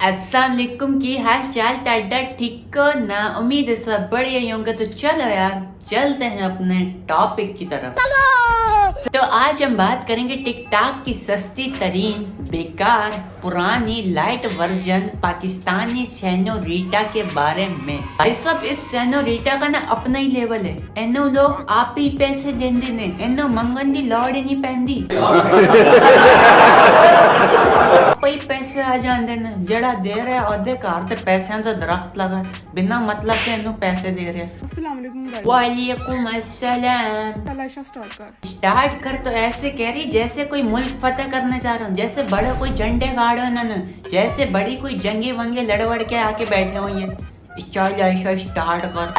अस्सलाम वालेकुम की हाल चाल टाटा ठीक हो ना। उम्मीद है सब बढ़िया ही होंगे। तो चलो यार चलते हैं अपने टॉपिक की तरफ। तो आज हम बात करेंगे टिकटॉक की सस्ती तरीन बेकार पुरानी लाइट वर्जन पाकिस्तानी सेनोरीटा के बारे में। भाई साहब इस सेनोरीटा का ना अपना ही लेवल है। इन्हों लोग आप ही पैसे देंदे ने, इन्हों मंगन दी लौड़ ही नहीं पहनदी। कोई पैसे आ जाते ने जड़ा दे रहा है औदे घर ते पैसों का दरख्त लगा बिना मतलब के इन्हों पैसे दे रहे। वालेकुम अस्सलाम। स्टार्ट कर तो ऐसे कह रही जैसे कोई मुल्क फतेह करने जा रहा हूँ, जैसे बड़े कोई झंडे गाड़े उन्होंने, जैसे बड़ी कोई जंगे वंगे लड़वड़ के आके बैठे हुए हैं। चल ऐसा स्टार्ट कर।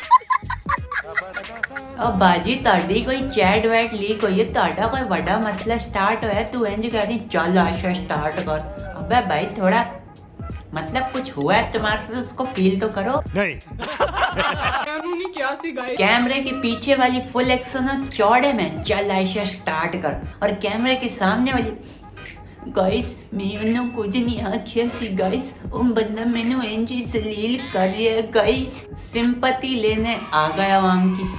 अब बाजी ताड़ी कोई चैट वैट लीक हुई है, ताड़ा कोई बड़ा मसला स्टार्ट हुआ है, तू इंज कह रही चल ऐसा स्टार्ट कर। अबे भाई थोड़ा मतलब कुछ हुआ है तुम्हारे से उसको फील तो करो। नहीं क्या कैमरे के पीछे वाली फुल एक्शन चौड़े में चल ऐसा स्टार्ट कर, और कैमरे के सामने वाली गाइस मैंने कुछ नहीं आखिया सी गाइस उन बंदा मैंने इंजी जलील कर रही है गाइस। सिंपैथी लेने आ गया आवाम की।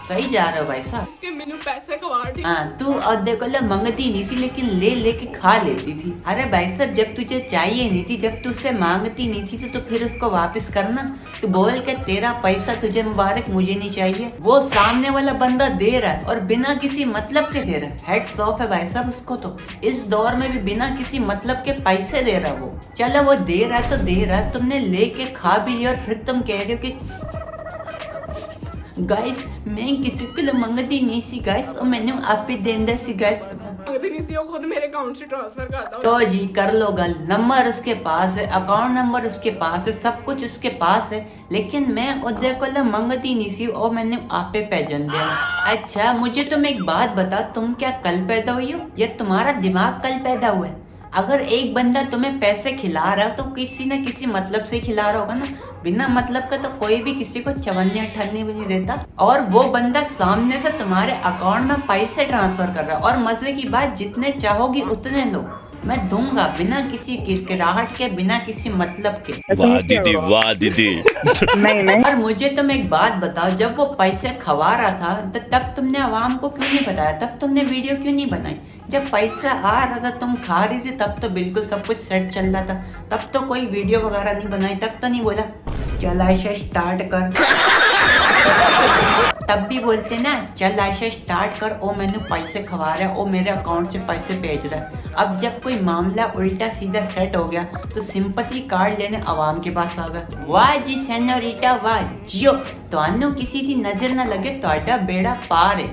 सही जा रहा हो भाई साहब के मैंने पैसे खवा। हाँ तू और देखो ले मंगती नहीं थी लेकिन ले लेके खा लेती थी। अरे भाई साहब जब तुझे चाहिए नहीं थी, जब तुझसे मांगती नहीं थी तो फिर उसको वापस करना। तो बोल के तेरा पैसा तुझे मुबारक मुझे नहीं चाहिए। वो सामने वाला बंदा दे रहा है और बिना किसी मतलब के दे रहा है। हेड्स ऑफ है भाई साहब उसको। तो इस दौर में भी बिना किसी मतलब के पैसे दे रहा है वो। चलो वो दे रहा है तो दे रहा है, तुमने लेके खा भी लिया और फिर तुम कह रहे हो कि गाइस मैं किसी को मंगती नहीं सी गाइस और मैंने आप ही देंदा सी गाइस। मंगती नहीं सी वो खुद मेरे अकाउंट से ट्रांसफर करता हूं। तो जी कर लो गल, नंबर उसके पास है, अकाउंट नंबर उसके पास है, सब कुछ उसके पास है, लेकिन मैं उधर को मंगती नहीं सी और मैंने आप पे भेजन दिया। अच्छा मुझे तुम एक बात बता, तुम क्या कल पैदा हुई हो या तुम्हारा दिमाग कल पैदा हुआ है? अगर एक बंदा तुम्हें पैसे खिला रहा है तो किसी न किसी मतलब से खिला रहा होगा ना। बिना मतलब का तो कोई भी किसी को चवन्नी अठन्नी भी नहीं देता। और वो बंदा सामने से तुम्हारे अकाउंट में पैसे ट्रांसफर कर रहा है, और मजे की बात जितने चाहोगी उतने लो, मैं दूंगा बिना किसी किरकिराहट के, बिना किसी मतलब के। वाह दीदी वाह दीदी। नहीं। और मुझे तुम एक बात बताओ, जब वो पैसे खवा रहा था तो तब तुमने आवाम को क्यों नहीं बताया? तब तुमने वीडियो क्यों नहीं बनाई? जब पैसा आ रहा था तुम खा रही थी तब तो बिल्कुल सब कुछ सेट चल रहा था, तब तो कोई वीडियो वगैरह नहीं बनाई, तब तो नहीं बोला चल आयशा स्टार्ट कर। तब भी बोलते ना चल आयशा स्टार्ट कर, ओ मैंने पैसे खवा रहा है, ओ मेरे अकाउंट से पैसे भेज रहा है। अब जब कोई मामला उल्टा सीधा सेट हो गया तो सिंपैथी कार्ड लेने आवाम के पास आ गए। वाह जी सेनोरीटा वाह जियो, तो किसी की नजर ना लगे, तो बेड़ा पार है।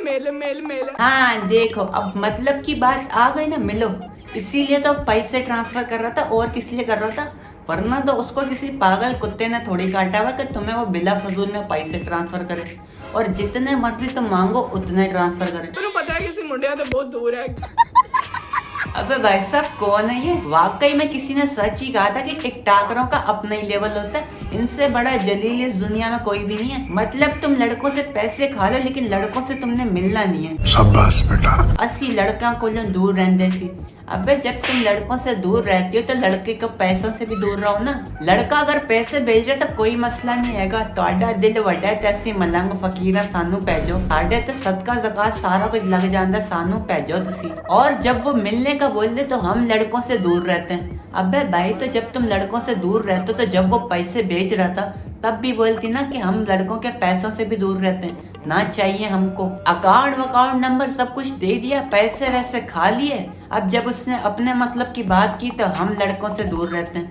मेल। हाँ देखो अब मतलब की बात आ गई ना, मिलो। इसीलिए तो पैसे ट्रांसफर कर रहा था, और किस लिए कर रहा था? वरना तो उसको किसी पागल कुत्ते ने थोड़ी काटा हुआ कि तुम्हें वो बिला फजूल में पैसे ट्रांसफर करे, और जितने मर्जी तुम मांगो उतने ट्रांसफर करे। तुम्हें पता है किसी मुंडिया तो बहुत दूर है। अबे भाई साहब कौन है ये? वाकई में किसी ने सच ही कहा था कि टिकटॉकरों का अपना ही लेवल होता है, इनसे बड़ा जलील इस दुनिया में कोई भी नहीं है। मतलब तुम लड़कों से पैसे खा लो लेकिन लड़कों से तुमने मिलना नहीं है। शाबाश बेटा। अस्सी लड़का को दूर रहने सी। अबे जब तुम लड़कों से दूर रहती हो तो लड़के को पैसों से भी दूर रहो ना। लड़का अगर पैसे भेज रहे तो कोई मसला नहीं है, तो दिल वड्डा है, तैसी मलंग फकीरा सानू भेजो, साढ़े तो सदका ज़कात सारा कुछ लग जाता, सानू भेजो तुसी। और जब वो मिलने का बोलते तो हम लड़कों से दूर रहते हैं। अबे भाई तो जब तुम लड़कों से दूर रहते हो तो जब वो पैसे भेज रहा था तब भी बोलती ना कि हम लड़कों के पैसों से भी दूर रहते हैं, ना चाहिए हमको। अकाउंट नंबर सब कुछ दे दिया, पैसे वैसे खा लिए। अब जब उसने अपने मतलब की बात की तो हम लड़कों से दूर रहते हैं।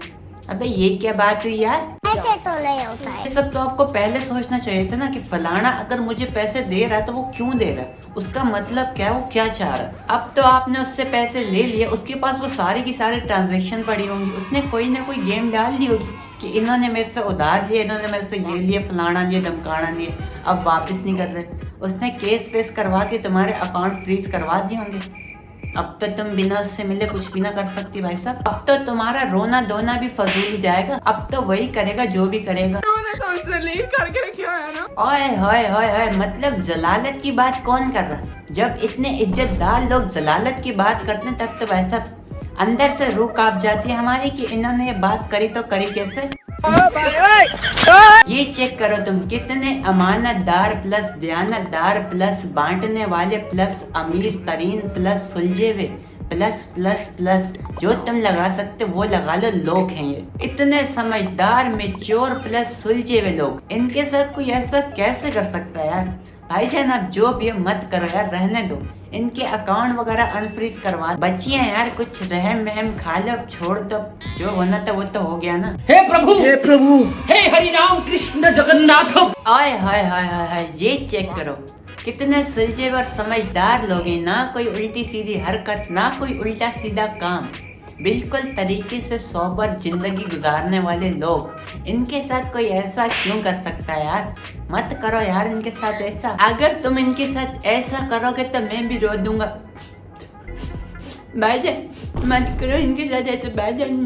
अबे ये क्या बात हुई यार? ऐसे तो नहीं होता है। ये सब तो आपको पहले सोचना चाहिए था ना कि फलाना अगर मुझे पैसे दे रहा है तो वो क्यों दे रहा है, उसका मतलब क्या है, वो क्या चाह रहा है। अब तो आपने उससे पैसे ले लिए, उसके पास वो सारी की सारी ट्रांजेक्शन पड़ी होंगी, उसने कोई ना कोई गेम डाल ली होगी कि इन्होंने मेरे से उधार लिए, इन्होंने मेरे से ये लिए, फलाना लिए, धमकाना लिए, अब वापस नहीं कर रहे। उसने केस वेस करवा के तुम्हारे अकाउंट फ्रीज करवा दिए होंगे। अब तो तुम बिना उससे मिले कुछ भी ना कर सकती भाई साहब। अब तो तुम्हारा रोना धोना भी फजूल ही जाएगा। अब तो वही करेगा जो भी करेगा। करके रखा है ना। ओए होए होए होए, मतलब जलालत की बात कौन कर रहा है? जब इतने इज्जतदार लोग जलालत की बात करते हैं तब तो भाई साहब अंदर से रूह कांप जाती है हमारी कि इन्होंने ये बात करी तो करी कैसे। ये चेक करो तुम कितने अमानतदार प्लस दयानतदार प्लस बांटने वाले प्लस अमीर तरीन प्लस सुलझे हुए प्लस प्लस प्लस जो तुम लगा सकते वो लगा लो लोग हैं ये। इतने समझदार मेच्योर प्लस सुलझे हुए लोग, इनके साथ कोई ऐसा कैसे कर सकता है यार। भाईजान आप जो भी हो मत करो यार, रहने दो, इनके अकाउंट वगैरह अनफ्रीज करवा। बच्चियां यार कुछ रहम महम खा लो, छोड़ दो, जो होना था वो तो हो गया ना। हे प्रभु हे हरि राम कृष्ण जगन्नाथ। आय हाय हाय हाय हाय, ये चेक करो कितने सुलझे और समझदार लोग हैं, ना कोई उल्टी सीधी हरकत, ना कोई उल्टा सीधा काम, बिल्कुल तरीके से सोबर जिंदगी गुजारने वाले लोग। इनके साथ कोई ऐसा क्यों कर सकता है यार। मत करो यार इनके साथ ऐसा, अगर तुम इनके साथ ऐसा करोगे तो मैं भी रो दूंगा। भाईजान मत करो इनके साथ ऐसे भाईजान।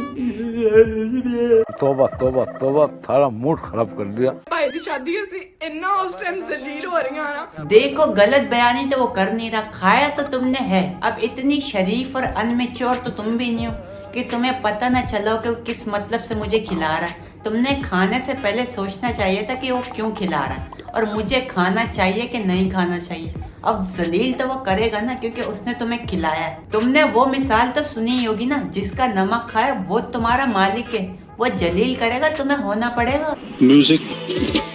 तौबा तौबा तौबा, थारा मूड खराब कर दिया। भाई दी शादी असी इन्ना उस टाइम जलील हो रही ना। देखो गलत बयानी तो वो कर नहीं रहा, खाया तो तुमने है। अब इतनी शरीफ और अनमेच्योर तो तुम भी नहीं हो कि तुम्हें पता ना चलो कि वो किस मतलब से मुझे खिला रहा है। तुमने खाने से पहले सोचना चाहिए था कि वो क्यों खिला रहा है और मुझे खाना चाहिए कि नहीं खाना चाहिए। अब जलील तो वो करेगा ना क्योंकि उसने तुम्हें खिलाया है। तुमने वो मिसाल तो सुनी होगी ना, जिसका नमक खाए वो तुम्हारा मालिक है, वो जलील करेगा तुम्हें होना पड़ेगा। म्यूजिक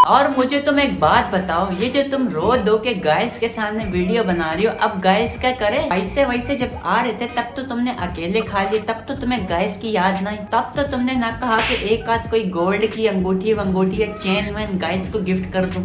और मुझे तुम एक बात बताओ, ये जो तुम रो दो के गाइस के सामने वीडियो बना रही हो, अब गाइस क्या करे। ऐसे वैसे जब आ रहे थे तब तो तुमने अकेले खा लिए, तब तो तुम्हें गाइस की याद नहीं, तब तो तुमने ना कहा कि एक आध कोई गोल्ड की अंगूठी वंगूठी या चेन वैन गाइस को गिफ्ट कर दूं।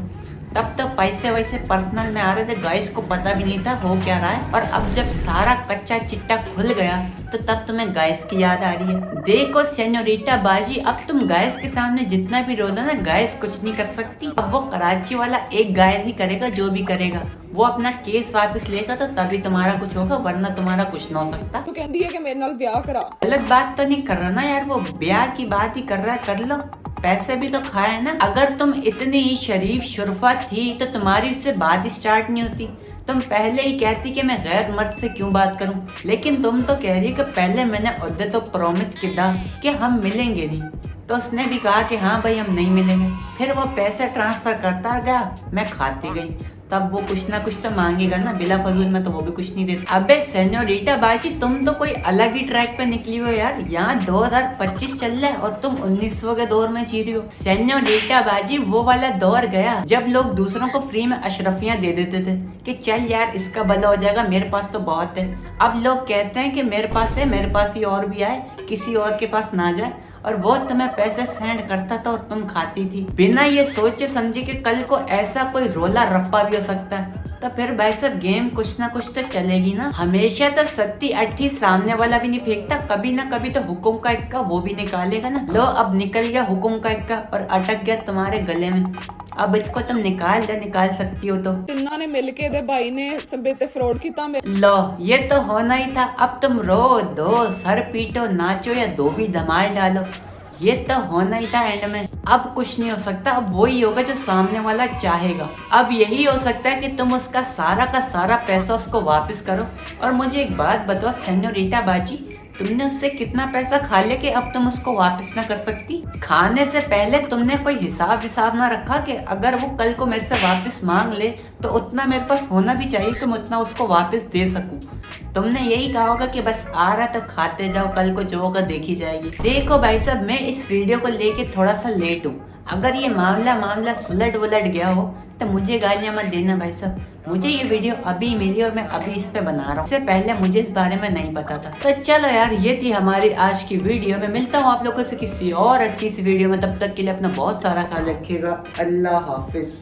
तब तो पैसे वैसे पर्सनल में आ रहे थे, गाइस को पता भी नहीं था हो क्या रहा है। और अब जब सारा कच्चा चिट्टा खुल गया तो तब तुम्हें गाइस की याद आ रही है। देखो सेनोरिटा बाजी, अब तुम गाइस के सामने जितना भी रो दो ना, गाइस कुछ नहीं कर सकती। अब वो कराची वाला एक गाइस ही करेगा जो भी करेगा, वो अपना केस वापस लेगा तो तभी तुम्हारा कुछ होगा, वरना तुम्हारा कुछ ना हो सकता। तो कहती है कि मेरे नाल ब्याह करा। गलत बात तो नहीं कर रहा ना यार, वो ब्याह की बात ही कर रहा है, कर लो, पैसे भी तो खाए ना। अगर तुम इतनी ही शरीफ शुरफा थी तो तुम्हारी इससे बात ही स्टार्ट नहीं होती। तुम पहले ही कहती कि मैं गैर मर्द से क्यों बात करूं, लेकिन तुम तो कह रही कि पहले मैंने उद्दे तो प्रॉमिस किया कि हम मिलेंगे नहीं, तो उसने भी कहा कि हाँ भाई हम नहीं मिलेंगे। फिर वो पैसे ट्रांसफर करता गया, मैं खाती गई, तब वो कुछ ना कुछ तो मांगेगा ना, बिला फजूल में तो वो भी कुछ नहीं देता। अबे सेनोरिटा बाजी, तुम तो कोई अलग ही ट्रैक पे निकली हो यार। यहाँ 2025 चल रहा है और तुम 1900 के दौर में जी रही हो। सेनोरिटा बाजी वो वाला दौर गया जब लोग दूसरों को फ्री में अशरफियां दे देते थे कि चल यार इसका भला हो जाएगा, मेरे पास तो बहुत है। अब लोग कहते हैं कि मेरे पास है, मेरे पास ही और भी आए, किसी और के पास ना जाए, और वो तुम्हें पैसे सेंड करता था और तुम खाती थी बिना ये सोचे समझे कि कल को ऐसा कोई रोला रप्पा भी हो सकता है। तो फिर भाई साहब गेम कुछ ना कुछ तो चलेगी ना। हमेशा तो सत्ती अट्ठी सामने वाला भी नहीं फेंकता, कभी ना कभी तो हुकुम का इक्का वो भी निकालेगा ना। लो अब निकल गया हुकुम का इक्का और अटक गया तुम्हारे गले में। अब इसको तुम निकाल सकती हो तो। तिन्ना ने मिलके दे भाई ने सबे ते फ्रॉड किया। लो ये तो होना ही था। अब तुम रो दो, सर पीटो, नाचो या दो भी धमाल डालो, ये तो होना ही था एंड में। अब कुछ नहीं हो सकता, अब वही होगा जो सामने वाला चाहेगा। अब यही हो सकता है कि तुम उसका सारा का सारा पैसा उसको वापस करो। और मुझे एक बात बताओ सेनोरिटा बाजी, तुमने उससे कितना पैसा खा लिया कि अब तुम उसको वापस ना कर सकती? खाने से पहले तुमने कोई हिसाब ना रखा कि अगर वो कल को मेरे से वापस मांग ले तो उतना मेरे पास होना भी चाहिए कि मैं उतना उसको वापस दे सकूं। तुमने यही कहा होगा कि बस आ रहा तो खाते जाओ, कल को जो होगा देखी जाएगी। देखो भाई साहब, मैं इस वीडियो को लेके थोड़ा सा लेट हूँ। अगर ये मामला सुलट वुलट गया हो तो मुझे गालियां मत देना भाई साहब। मुझे ये वीडियो अभी मिली और मैं अभी इस पे बना रहा हूँ, इससे पहले मुझे इस बारे में नहीं पता था। तो चलो यार, ये थी हमारी आज की वीडियो। मैं मिलता हूँ आप लोगों से किसी और अच्छी सी वीडियो में, तब तक के लिए अपना बहुत सारा ख्याल रखिएगा। अल्लाह हाफिज।